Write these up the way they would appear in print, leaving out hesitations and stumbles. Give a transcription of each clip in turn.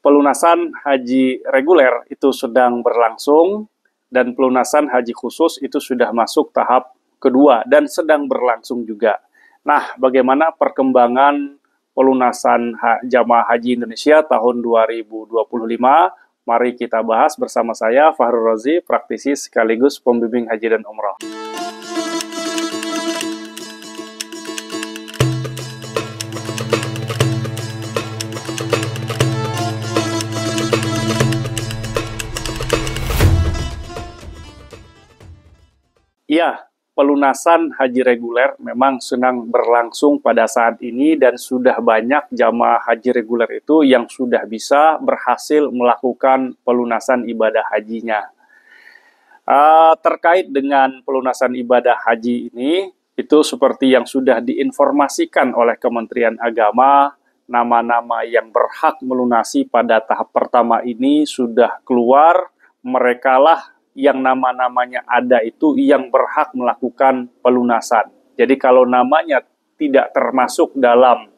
pelunasan haji reguler itu sedang berlangsung dan pelunasan haji khusus itu sudah masuk tahap kedua dan sedang berlangsung juga. Nah, bagaimana perkembangan pelunasan jamaah haji Indonesia tahun 2025? Mari kita bahas bersama saya, Fahrul Rozi, praktisi sekaligus pembimbing haji dan umroh. Ya, pelunasan haji reguler memang sedang berlangsung pada saat ini dan sudah banyak jamaah haji reguler itu yang sudah bisa berhasil melakukan pelunasan ibadah hajinya. Terkait dengan pelunasan ibadah haji ini, itu seperti yang sudah diinformasikan oleh Kementerian Agama, nama-nama yang berhak melunasi pada tahap pertama ini sudah keluar, merekalah yang nama-namanya ada itu yang berhak melakukan pelunasan. Jadi kalau namanya tidak termasuk dalam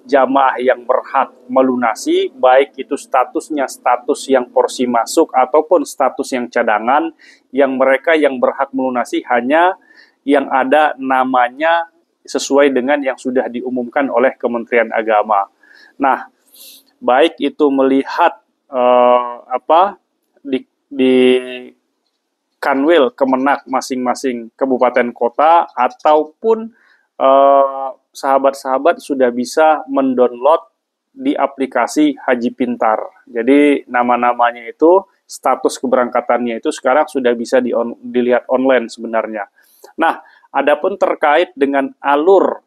jamaah yang berhak melunasi, baik itu statusnya status yang porsi masuk ataupun status yang cadangan, yang mereka yang berhak melunasi hanya yang ada namanya sesuai dengan yang sudah diumumkan oleh Kementerian Agama. Nah, baik itu melihat di Kanwil Kemenak masing-masing kabupaten kota ataupun sahabat-sahabat sudah bisa mendownload di aplikasi Haji Pintar. Jadi nama-namanya itu, status keberangkatannya itu sekarang sudah bisa dilihat online sebenarnya. Nah, adapun terkait dengan alur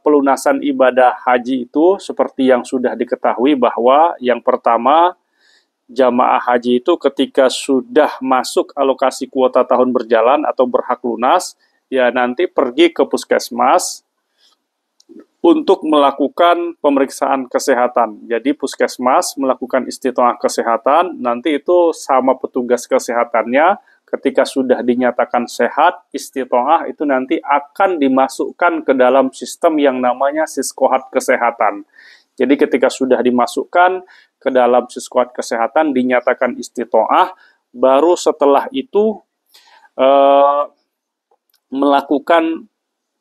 pelunasan ibadah haji itu seperti yang sudah diketahui bahwa yang pertama, jamaah haji itu ketika sudah masuk alokasi kuota tahun berjalan atau berhak lunas, ya nanti pergi ke puskesmas untuk melakukan pemeriksaan kesehatan. Jadi puskesmas melakukan istitoah kesehatan, nanti itu sama petugas kesehatannya, ketika sudah dinyatakan sehat, istitoah itu nanti akan dimasukkan ke dalam sistem yang namanya Siskohat Kesehatan. Jadi ketika sudah dimasukkan ke dalam Siskohat Kesehatan, dinyatakan istitoah, baru setelah itu melakukan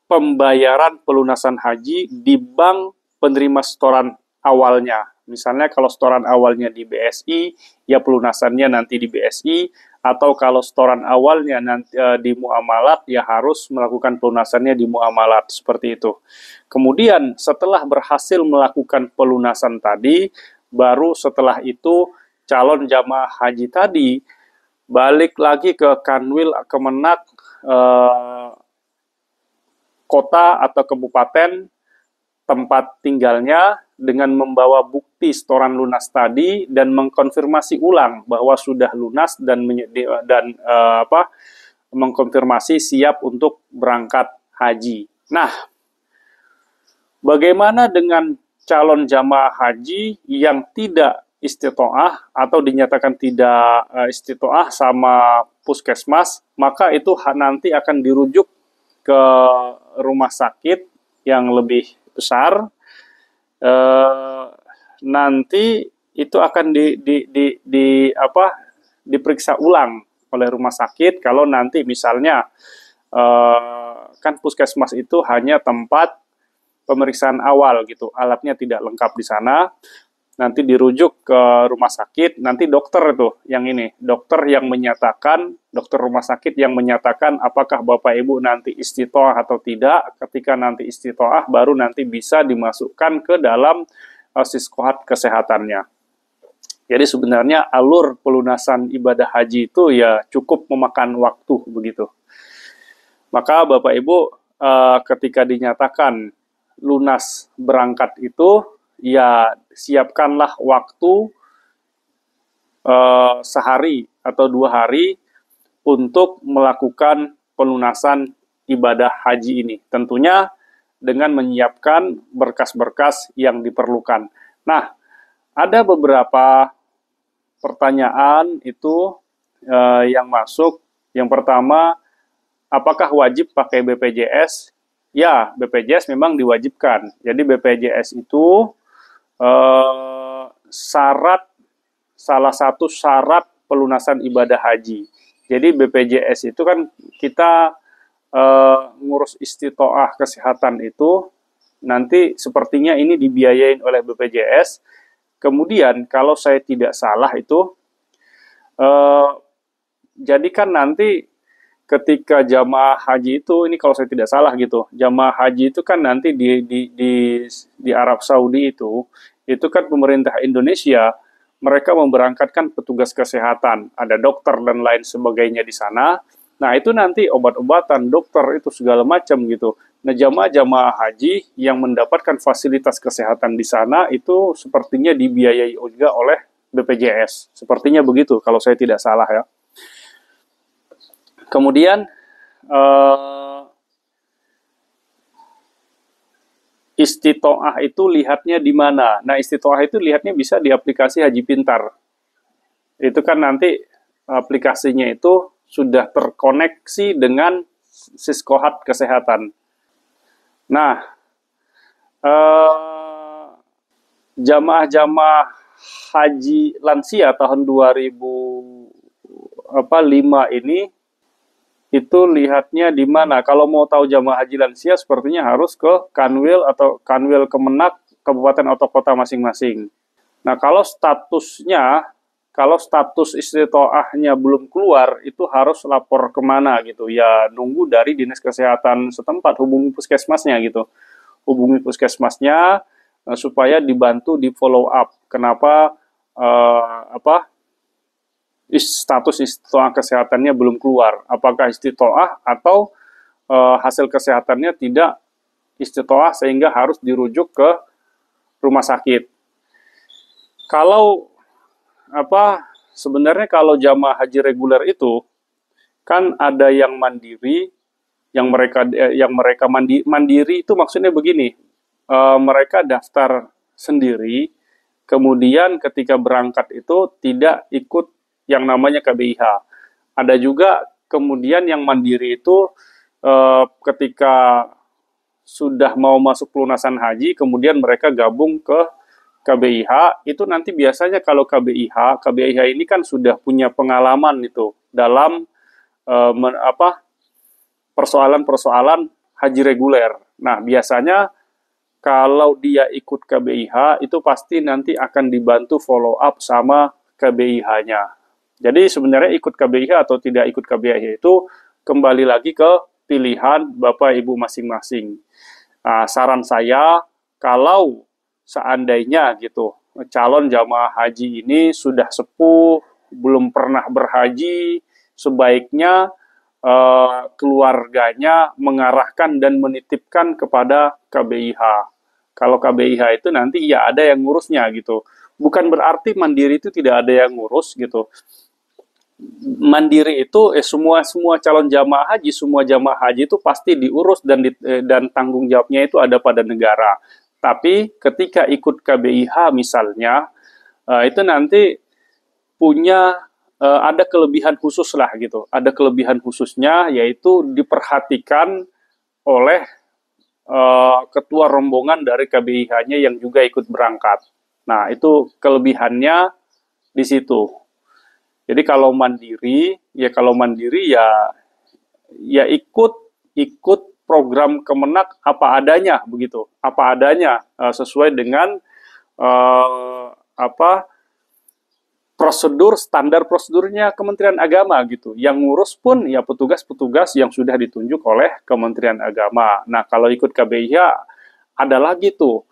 pembayaran pelunasan haji di bank penerima setoran awalnya. Misalnya kalau setoran awalnya di BSI, ya pelunasannya nanti di BSI, atau kalau setoran awalnya nanti di muamalat, ya harus melakukan pelunasannya di muamalat, seperti itu. Kemudian setelah berhasil melakukan pelunasan tadi, baru setelah itu calon jamaah haji tadi balik lagi ke Kanwil Kemenak kota atau kabupaten tempat tinggalnya dengan membawa bukti setoran lunas tadi dan mengkonfirmasi ulang bahwa sudah lunas dan mengkonfirmasi siap untuk berangkat haji. Nah, bagaimana dengan calon jamaah haji yang tidak istitoah atau dinyatakan tidak istitoah sama puskesmas, maka itu nanti akan dirujuk ke rumah sakit yang lebih besar. Nanti itu akan diperiksa ulang oleh rumah sakit. Kalau nanti misalnya kan puskesmas itu hanya tempat pemeriksaan awal gitu, alatnya tidak lengkap di sana, nanti dirujuk ke rumah sakit, nanti dokter itu yang ini, dokter rumah sakit yang menyatakan apakah Bapak Ibu nanti istitoah atau tidak. Ketika nanti istitoah, baru nanti bisa dimasukkan ke dalam Siskohat Kesehatannya. Jadi sebenarnya alur pelunasan ibadah haji itu ya cukup memakan waktu begitu. Maka Bapak Ibu ketika dinyatakan lunas berangkat itu, ya siapkanlah waktu sehari atau 2 hari untuk melakukan pelunasan ibadah haji ini. Tentunya dengan menyiapkan berkas-berkas yang diperlukan. Nah, ada beberapa pertanyaan itu yang masuk. Yang pertama, apakah wajib pakai BPJS? Ya, BPJS memang diwajibkan. Jadi BPJS itu salah satu syarat pelunasan ibadah haji. Jadi BPJS itu kan kita ngurus istitoah kesehatan itu nanti sepertinya ini dibiayain oleh BPJS. Kemudian kalau saya tidak salah itu jadi kan nanti ketika jamaah haji itu, ini kalau saya tidak salah gitu, jamaah haji itu kan nanti di Arab Saudi itu kan pemerintah Indonesia, mereka memberangkatkan petugas kesehatan, ada dokter dan lain sebagainya di sana. Nah itu nanti obat-obatan, dokter itu segala macam gitu. Nah jamaah haji yang mendapatkan fasilitas kesehatan di sana itu sepertinya dibiayai juga oleh BPJS. Sepertinya begitu kalau saya tidak salah ya. Kemudian istitoah itu lihatnya di mana? Nah, istitoah itu lihatnya bisa di aplikasi Haji Pintar. Itu kan nanti aplikasinya itu sudah terkoneksi dengan Siskohat Kesehatan. Nah, jamaah-jamaah haji lansia tahun 2005 ini itu lihatnya di mana? Kalau mau tahu jamaah haji lansia, sepertinya harus ke Kanwil atau Kanwil Kemenak kabupaten atau kota masing-masing. Nah, kalau status istitoahnya belum keluar, itu harus lapor kemana gitu? Ya, nunggu dari dinas kesehatan setempat, hubungi puskesmasnya gitu. Hubungi puskesmasnya supaya dibantu di follow up. Kenapa status istitoah kesehatannya belum keluar. Apakah istitoah atau hasil kesehatannya tidak istitoah sehingga harus dirujuk ke rumah sakit. Kalau sebenarnya kalau jamaah haji reguler itu kan ada yang mandiri, yang mereka mandiri itu maksudnya begini, mereka daftar sendiri, kemudian ketika berangkat itu tidak ikut yang namanya KBIH. Ada juga kemudian yang mandiri itu ketika sudah mau masuk pelunasan haji, kemudian mereka gabung ke KBIH, itu nanti biasanya kalau KBIH ini kan sudah punya pengalaman itu dalam persoalan-persoalan haji reguler. Nah, biasanya kalau dia ikut KBIH, itu pasti nanti akan dibantu follow up sama KBIH-nya. Jadi sebenarnya ikut KBIH atau tidak ikut KBIH itu kembali lagi ke pilihan Bapak Ibu masing-masing. Nah, saran saya kalau seandainya gitu calon jamaah haji ini sudah sepuh, belum pernah berhaji, sebaiknya keluarganya mengarahkan dan menitipkan kepada KBIH. Kalau KBIH itu nanti ya ada yang ngurusnya gitu. Bukan berarti mandiri itu tidak ada yang ngurus gitu. Mandiri itu semua calon jamaah haji itu pasti diurus dan tanggung jawabnya itu ada pada negara. Tapi ketika ikut KBIH misalnya itu nanti punya ada kelebihan khusus lah gitu. Ada kelebihan khususnya yaitu diperhatikan oleh ketua rombongan dari KBIH-nya yang juga ikut berangkat. Nah, itu kelebihannya di situ. Jadi kalau mandiri ya ikut program Kemenak apa adanya begitu. Apa adanya sesuai dengan standar prosedurnya Kementerian Agama gitu. Yang ngurus pun ya petugas-petugas yang sudah ditunjuk oleh Kementerian Agama. Nah, kalau ikut KBIH ada lagi tuh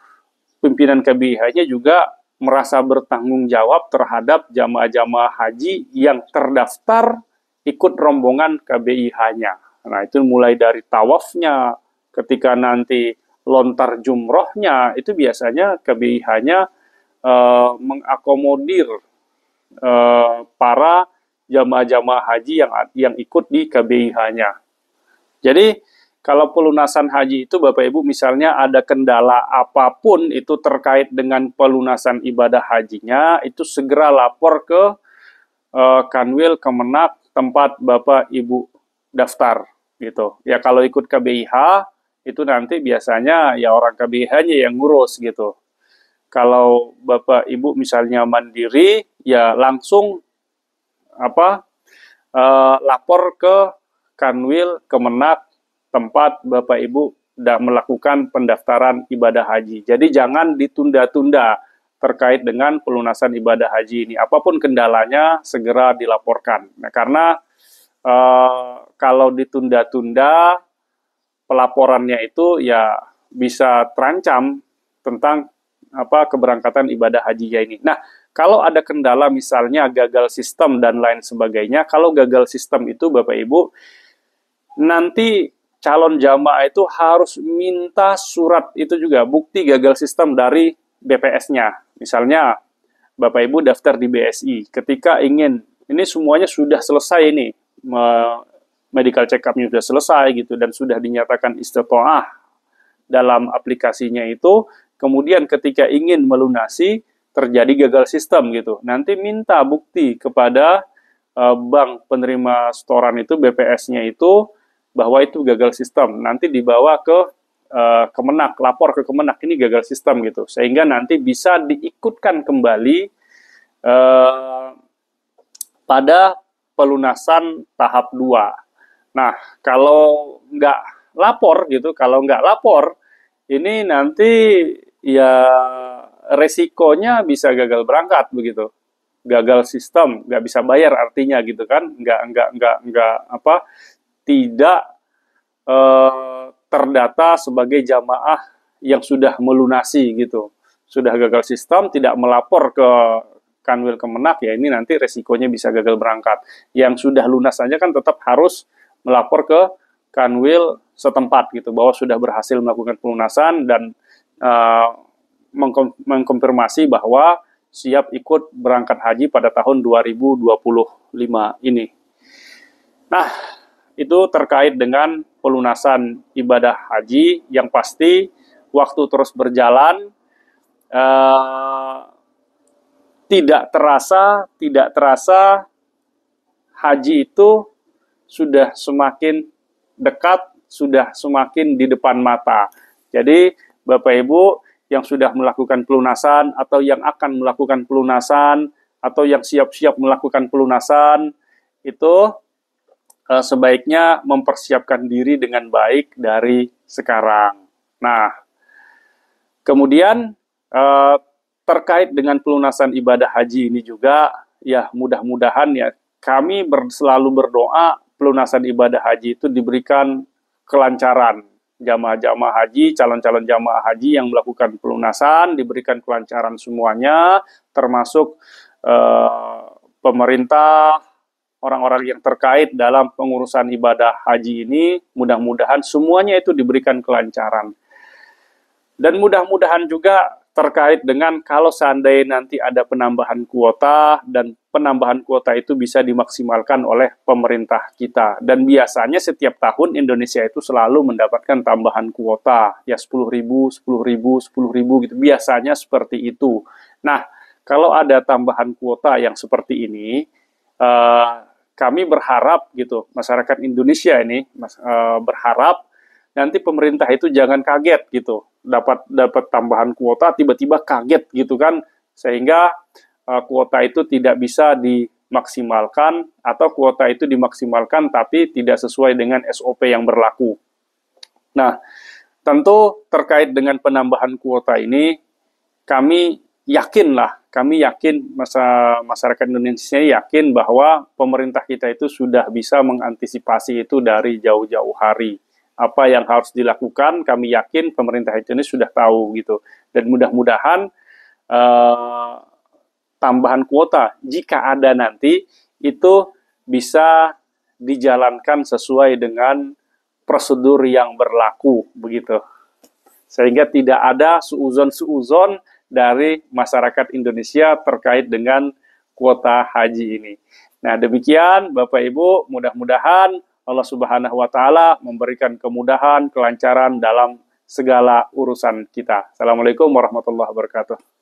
pimpinan KBIH-nya juga merasa bertanggung jawab terhadap jamaah-jamaah haji yang terdaftar ikut rombongan KBIH-nya. Nah, itu mulai dari tawafnya, ketika nanti lontar jumrohnya, itu biasanya KBIH-nya mengakomodir para jamaah-jamaah haji yang ikut di KBIH-nya. Jadi, kalau pelunasan haji itu Bapak Ibu misalnya ada kendala apapun itu terkait dengan pelunasan ibadah hajinya, itu segera lapor ke Kanwil Kemenak tempat Bapak Ibu daftar gitu. Ya kalau ikut KBIH itu nanti biasanya ya orang KBIH-nya yang ngurus gitu. Kalau Bapak Ibu misalnya mandiri, ya langsung lapor ke Kanwil Kemenak tempat Bapak Ibu melakukan pendaftaran ibadah haji. Jadi jangan ditunda-tunda terkait dengan pelunasan ibadah haji ini. Apapun kendalanya segera dilaporkan. Nah, karena kalau ditunda-tunda pelaporannya itu ya bisa terancam tentang keberangkatan ibadah hajinya ini. Nah, kalau ada kendala misalnya gagal sistem dan lain sebagainya, kalau gagal sistem itu Bapak Ibu, nanti calon jamaah itu harus minta surat itu juga, bukti gagal sistem dari BPS-nya. Misalnya, Bapak Ibu daftar di BSI, ketika ingin, ini semuanya sudah selesai nih, medical check-up-nya sudah selesai gitu, dan sudah dinyatakan istitoah dalam aplikasinya itu, kemudian ketika ingin melunasi, terjadi gagal sistem gitu. Nanti minta bukti kepada bank penerima setoran itu, BPS-nya itu, bahwa itu gagal sistem. Nanti dibawa ke Kemenak, lapor ke Kemenak, ini gagal sistem gitu. Sehingga nanti bisa diikutkan kembali pada pelunasan tahap 2. Nah, kalau nggak lapor gitu, ini nanti ya resikonya bisa gagal berangkat begitu, gagal sistem, nggak bisa bayar artinya gitu kan, tidak terdata sebagai jamaah yang sudah melunasi gitu, sudah gagal sistem, tidak melapor ke Kanwil Kemenak, ya ini nanti resikonya bisa gagal berangkat. Yang sudah lunas saja kan tetap harus melapor ke Kanwil setempat gitu, bahwa sudah berhasil melakukan pelunasan dan mengkonfirmasi bahwa siap ikut berangkat haji pada tahun 2025 ini. Nah, itu terkait dengan pelunasan ibadah haji. Yang pasti waktu terus berjalan, tidak terasa haji itu sudah semakin dekat, sudah semakin di depan mata. Jadi Bapak Ibu yang sudah melakukan pelunasan atau yang akan melakukan pelunasan atau yang siap-siap melakukan pelunasan itu sebaiknya mempersiapkan diri dengan baik dari sekarang. Nah, kemudian terkait dengan pelunasan ibadah haji ini juga, ya mudah-mudahan ya kami selalu berdoa pelunasan ibadah haji itu diberikan kelancaran. Jamaah-jamaah haji, calon-calon jamaah haji yang melakukan pelunasan diberikan kelancaran semuanya, termasuk pemerintah, orang-orang yang terkait dalam pengurusan ibadah haji ini, mudah-mudahan semuanya itu diberikan kelancaran. Dan mudah-mudahan juga terkait dengan kalau seandainya nanti ada penambahan kuota, dan penambahan kuota itu bisa dimaksimalkan oleh pemerintah kita. Dan biasanya setiap tahun Indonesia itu selalu mendapatkan tambahan kuota, ya 10.000, 10.000, 10.000 gitu. Biasanya seperti itu. Nah, kalau ada tambahan kuota yang seperti ini, kami berharap gitu, masyarakat Indonesia ini berharap nanti pemerintah itu jangan kaget gitu, dapat tambahan kuota tiba-tiba kaget gitu kan, sehingga kuota itu tidak bisa dimaksimalkan, atau kuota itu dimaksimalkan tapi tidak sesuai dengan SOP yang berlaku. Nah, tentu terkait dengan penambahan kuota ini kami yakin masyarakat Indonesia yakin bahwa pemerintah kita itu sudah bisa mengantisipasi itu dari jauh-jauh hari. Apa yang harus dilakukan, kami yakin pemerintah ini sudah tahu gitu. Dan mudah-mudahan tambahan kuota, jika ada nanti, itu bisa dijalankan sesuai dengan prosedur yang berlaku begitu. Sehingga tidak ada suuzon dari masyarakat Indonesia terkait dengan kuota haji ini. Nah, demikian Bapak Ibu, mudah-mudahan Allah Subhanahu wa Ta'ala memberikan kemudahan, kelancaran dalam segala urusan kita. Assalamualaikum warahmatullahi wabarakatuh.